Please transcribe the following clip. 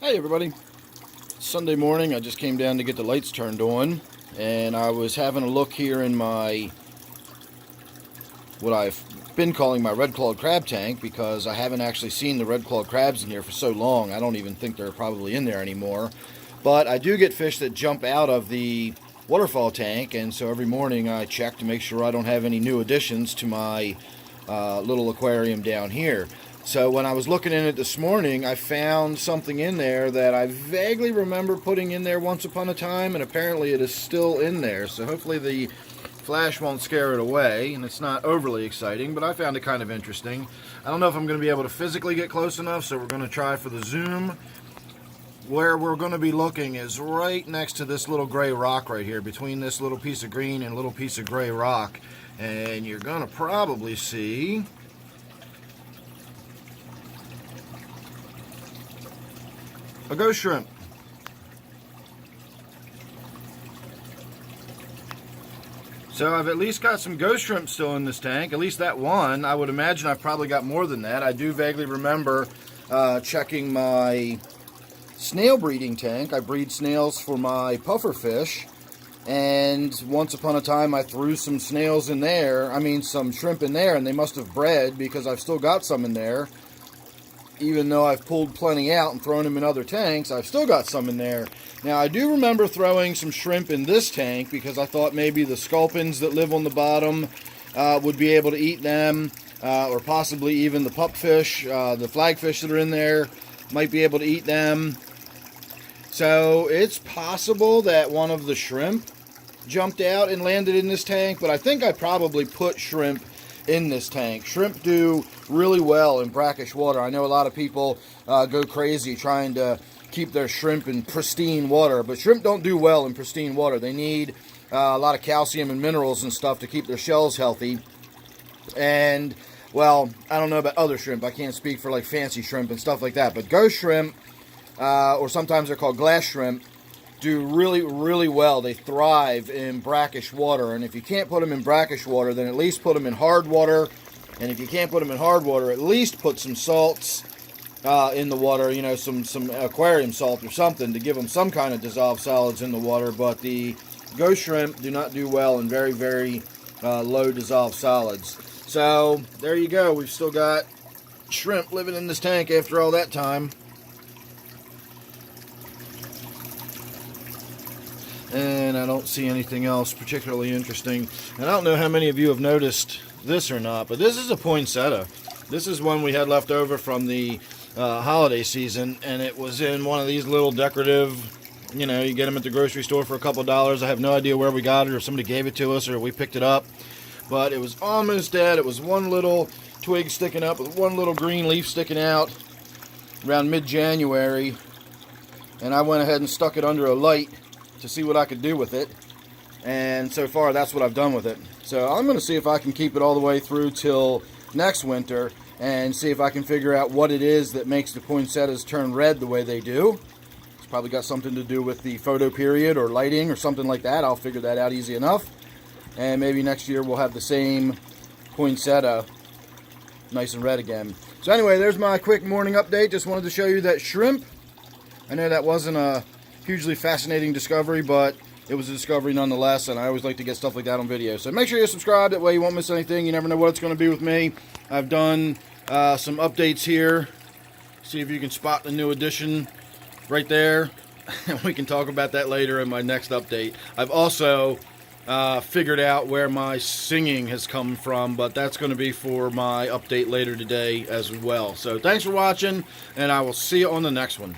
Hey everybody, Sunday morning I just came down to get the lights turned on, and I was having a look here in my, what I've been calling my red-clawed crab tank, because I haven't actually seen the red-clawed crabs in here for so long. I don't even think they're probably in there anymore, but I do get fish that jump out of the waterfall tank, and so every morning I check to make sure I don't have any new additions to my little aquarium down here. So when I was looking in it this morning, I found something in there that I vaguely remember putting in there once upon a time, and apparently it is still in there. So hopefully the flash won't scare it away, and it's not overly exciting, but I found it kind of interesting. I don't know if I'm going to be able to physically get close enough, so we're going to try for the zoom. Where we're going to be looking is right next to this little gray rock right here, between this little piece of green and little piece of gray rock. And you're going to probably see a ghost shrimp. So I've at least got some ghost shrimp still in this tank, at least that one. I would imagine I've probably got more than that. I do vaguely remember checking my snail breeding tank. I breed snails for my puffer fish, and once upon a time I threw some snails in there, some shrimp in there, and they must have bred, because I've still got some in there. Even though I've pulled plenty out and thrown them in other tanks, I've still got some in there. Now, I do remember throwing some shrimp in this tank because I thought maybe the sculpins that live on the bottom would be able to eat them, or possibly even the pupfish, the flagfish that are in there might be able to eat them. So it's possible that one of the shrimp jumped out and landed in this tank, but I think I probably put shrimp in this tank. Shrimp do really well in brackish water. I know a lot of people go crazy trying to keep their shrimp in pristine water, but shrimp don't do well in pristine water. They need a lot of calcium and minerals and stuff to keep their shells healthy. And, well, I don't know about other shrimp. I can't speak for like fancy shrimp and stuff like that, but ghost shrimp, or sometimes they're called glass shrimp, do really, really well. They thrive in brackish water, and if you can't put them in brackish water, then at least put them in hard water. And if you can't put them in hard water, at least put some salts in the water, some aquarium salt or something to give them some kind of dissolved solids in the water. But the ghost shrimp do not do well in very, very low dissolved solids. So there you go. We've still got shrimp living in this tank after all that time. And I don't see anything else particularly interesting. And I don't know how many of you have noticed this or not, but this is a poinsettia. This is one we had left over from the holiday season, and it was in one of these little decorative, you get them at the grocery store for a couple dollars. I have no idea where we got it, or somebody gave it to us, or we picked it up. But it was almost dead. It was one little twig sticking up with one little green leaf sticking out around mid-January. And I went ahead and stuck it under a light to see what I could do with it, and so far that's what I've done with it. So I'm going to see if I can keep it all the way through till next winter and see if I can figure out what it is that makes the poinsettias turn red the way they do. It's probably got something to do with the photo period or lighting or something like that. I'll figure that out easy enough, and maybe next year we'll have the same poinsettia nice and red again. So anyway, there's my quick morning update. Just wanted to show you that shrimp. I know that wasn't a hugely fascinating discovery, but it was a discovery nonetheless, and I always like to get stuff like that on video. So make sure you subscribe, that way you won't miss anything. You never know what it's going to be with me. I've done some updates here. See if you can spot the new addition right there. And we can talk about that later in my next update. I've also figured out where my singing has come from, but that's going to be for my update later today as well. So thanks for watching, and I will see you on the next one.